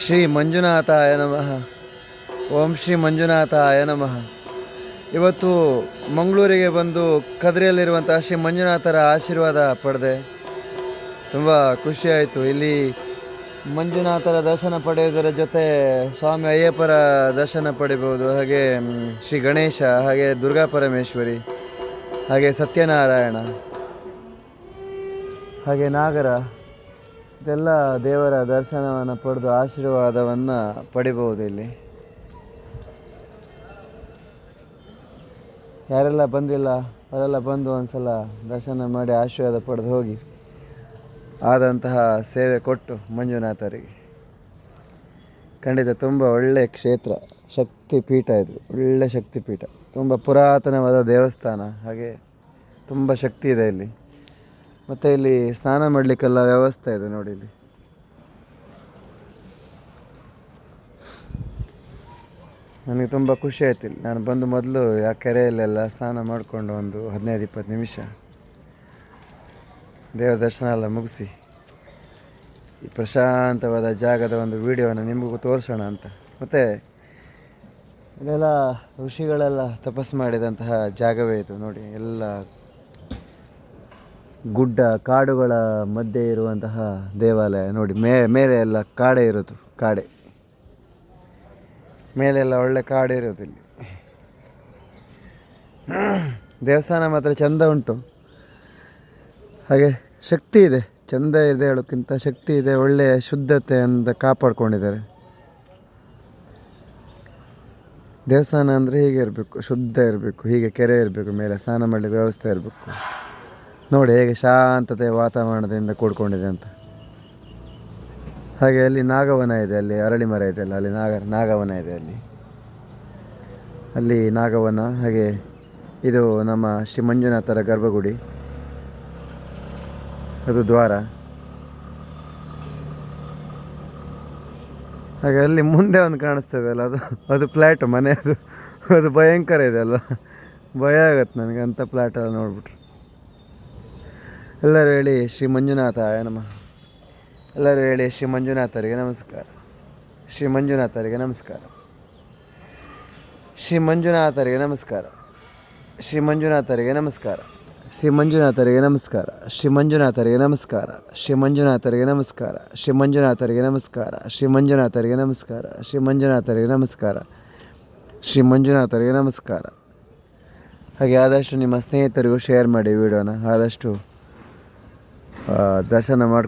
ಶ್ರೀ ಮಂಜುನಾಥಾಯ ನಮಃ. ಓಂ ಶ್ರೀ ಮಂಜುನಾಥಾಯ ನಮಃ. ಇವತ್ತು ಮಂಗಳೂರಿಗೆ ಬಂದು ಕದ್ರಿಯಲ್ಲಿರುವಂಥ ಶ್ರೀ ಮಂಜುನಾಥರ ಆಶೀರ್ವಾದ ಪಡೆದೆ. ತುಂಬ ಖುಷಿಯಾಯಿತು. ಇಲ್ಲಿ ಮಂಜುನಾಥರ ದರ್ಶನ ಪಡೆಯುವುದರ ಜೊತೆ ಸ್ವಾಮಿ ಅಯ್ಯಪ್ಪರ ದರ್ಶನ ಪಡಿಬೋದು. ಹಾಗೆ ಶ್ರೀ ಗಣೇಶ, ಹಾಗೆ ದುರ್ಗಾ ಪರಮೇಶ್ವರಿ, ಹಾಗೆ ಸತ್ಯನಾರಾಯಣ, ಹಾಗೆ ನಾಗರ, ಇದೆಲ್ಲ ದೇವರ ದರ್ಶನವನ್ನು ಪಡೆದು ಆಶೀರ್ವಾದವನ್ನು ಪಡಿಬೋದು. ಇಲ್ಲಿ ಯಾರೆಲ್ಲ ಬಂದಿಲ್ಲ ಅವರೆಲ್ಲ ಬಂದು ಒಂದು ಸಲ ದರ್ಶನ ಮಾಡಿ ಆಶೀರ್ವಾದ ಪಡೆದು ಹೋಗಿ ಆದಂತಹ ಸೇವೆ ಕೊಟ್ಟು ಮಂಜುನಾಥರಿಗೆ. ಖಂಡಿತ ತುಂಬ ಒಳ್ಳೆಯ ಕ್ಷೇತ್ರ, ಶಕ್ತಿಪೀಠ. ಇದು ಒಳ್ಳೆಯ ಶಕ್ತಿಪೀಠ, ತುಂಬ ಪುರಾತನವಾದ ದೇವಸ್ಥಾನ, ಹಾಗೆ ತುಂಬ ಶಕ್ತಿ ಇದೆ ಇಲ್ಲಿ. ಮತ್ತು ಇಲ್ಲಿ ಸ್ನಾನ ಮಾಡಲಿಕ್ಕೆಲ್ಲ ವ್ಯವಸ್ಥೆ ಇದೆ ನೋಡಿ. ಇಲ್ಲಿ ನನಗೆ ತುಂಬ ಖುಷಿ ಆಯ್ತು. ಇಲ್ಲಿ ನಾನು ಬಂದು ಮೊದಲು ಆ ಕೆರೆಯಲ್ಲೆಲ್ಲ ಸ್ನಾನ ಮಾಡಿಕೊಂಡು ಒಂದು 15-20 ನಿಮಿಷ ದೇವರ ದರ್ಶನ ಎಲ್ಲ ಮುಗಿಸಿ ಈ ಪ್ರಶಾಂತವಾದ ಜಾಗದ ಒಂದು ವಿಡಿಯೋವನ್ನು ನಿಮಗೂ ತೋರಿಸೋಣ ಅಂತ. ಮತ್ತು ಇಲ್ಲೆಲ್ಲ ಋಷಿಗಳೆಲ್ಲ ತಪಸ್ಸು ಮಾಡಿದಂತಹ ಜಾಗವೇ ಇದು ನೋಡಿ. ಎಲ್ಲ ಗುಡ್ಡ ಕಾಡುಗಳ ಮಧ್ಯೆ ಇರುವಂತಹ ದೇವಾಲಯ ನೋಡಿ. ಮೇಲೆ ಎಲ್ಲ ಕಾಡೆ ಇರೋದು, ಕಾಡೆ ಮೇಲೆಲ್ಲ ಒಳ್ಳೆ ಕಾಡೆ ಇರೋದು. ಇಲ್ಲಿ ದೇವಸ್ಥಾನ ಮಾತ್ರ ಚೆಂದ ಉಂಟು, ಹಾಗೆ ಶಕ್ತಿ ಇದೆ. ಚೆಂದ ಇದೆ ಹೇಳೋಕ್ಕಿಂತ ಶಕ್ತಿ ಇದೆ. ಒಳ್ಳೆಯ ಶುದ್ಧತೆಯಿಂದ ಕಾಪಾಡ್ಕೊಂಡಿದ್ದಾರೆ. ದೇವಸ್ಥಾನ ಅಂದರೆ ಹೀಗೆ ಇರಬೇಕು, ಶುದ್ಧ ಇರಬೇಕು, ಹೀಗೆ ಕೆರೆ ಇರಬೇಕು, ಮೇಲೆ ಸ್ನಾನ ಮಾಡಲಿಕ್ಕೆ ವ್ಯವಸ್ಥೆ ಇರಬೇಕು. ನೋಡಿ ಹೇಗೆ ಶಾಂತತೆ ವಾತಾವರಣದಿಂದ ಕೂಡ್ಕೊಂಡಿದೆ ಅಂತ. ಹಾಗೆ ಅಲ್ಲಿ ನಾಗವನ ಇದೆ, ಅಲ್ಲಿ ಅರಳಿ ಮರ ಇದೆ ಅಲ್ಲ, ಅಲ್ಲಿ ನಾಗವನ ಇದೆ. ಅಲ್ಲಿ ನಾಗವನ. ಹಾಗೆ ಇದು ನಮ್ಮ ಶ್ರೀ ಮಂಜುನಾಥರ ಗರ್ಭಗುಡಿ, ಅದು ದ್ವಾರ. ಹಾಗೆ ಅಲ್ಲಿ ಮುಂದೆ ಒಂದು ಕಾಣಿಸ್ತದೆ ಅಲ್ಲ, ಅದು ಫ್ಲ್ಯಾಟ್ ಮನೆ. ಅದು ಭಯಂಕರ ಇದೆ ಅಲ್ವ, ಭಯ ಆಗತ್ತೆ ನನಗೆ ಅಂಥ ಫ್ಲ್ಯಾಟ್ ಎಲ್ಲ ನೋಡ್ಬಿಟ್ರೆ. ಎಲ್ಲರೂ ಹೇಳಿ ಶ್ರೀ ಮಂಜುನಾಥಾಯ ನಮಃ. ಎಲ್ಲರೂ ಹೇಳಿ ಶ್ರೀ ಮಂಜುನಾಥರಿಗೆ ನಮಸ್ಕಾರ. ಶ್ರೀ ಮಂಜುನಾಥರಿಗೆ ನಮಸ್ಕಾರ. ಶ್ರೀ ಮಂಜುನಾಥರಿಗೆ ನಮಸ್ಕಾರ. ಶ್ರೀ ಮಂಜುನಾಥರಿಗೆ ನಮಸ್ಕಾರ. ಶ್ರೀ ಮಂಜುನಾಥರಿಗೆ ನಮಸ್ಕಾರ. ಶ್ರೀ ಮಂಜುನಾಥರಿಗೆ ನಮಸ್ಕಾರ. ಶ್ರೀ ಮಂಜುನಾಥರಿಗೆ ನಮಸ್ಕಾರ. ಶ್ರೀ ಮಂಜುನಾಥರಿಗೆ ನಮಸ್ಕಾರ. ಶ್ರೀ ಮಂಜುನಾಥರಿಗೆ ನಮಸ್ಕಾರ. ಶ್ರೀ ಮಂಜುನಾಥರಿಗೆ ನಮಸ್ಕಾರ. ಶ್ರೀ ಮಂಜುನಾಥರಿಗೆ ನಮಸ್ಕಾರ. ಹಾಗೆ ಆದಷ್ಟು ನಿಮ್ಮ ಸ್ನೇಹಿತರಿಗೂ ಶೇರ್ ಮಾಡಿ ವಿಡಿಯೋನ. ಆದಷ್ಟು ದರ್ಶನ ಮಾಡಿ